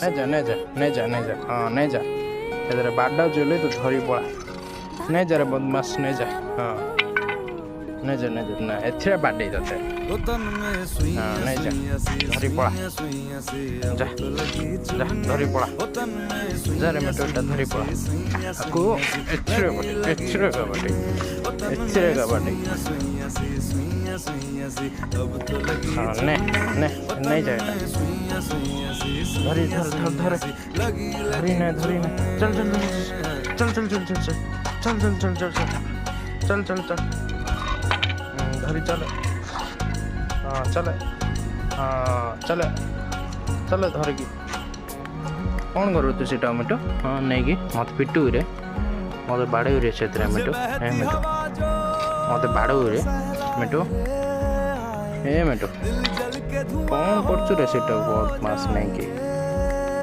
नहीं जा हाँ नहीं जा इधर बाडा चले तो धरी पड़ा नहीं जा रे बदमाश नहीं जा हाँ नहीं जा ना एथिरे बाडे जाते हाँ नहीं जा धरी पड़ा जा जा धरी पड़ा जा रे मेटोटा धरी पड़ा को एथिरे का बाडे हाँ नहीं जाएगा धरी धरी चल धरी चल हाँ चल धरिकी कौन करू तू से टमेटो हाँ नहीं कि मत पिटू रे मत बाड़े रे से मिटो मिटो मत बाड़ू रे मिटो मिटो कौन कर रे से बहुत मास नहीं कि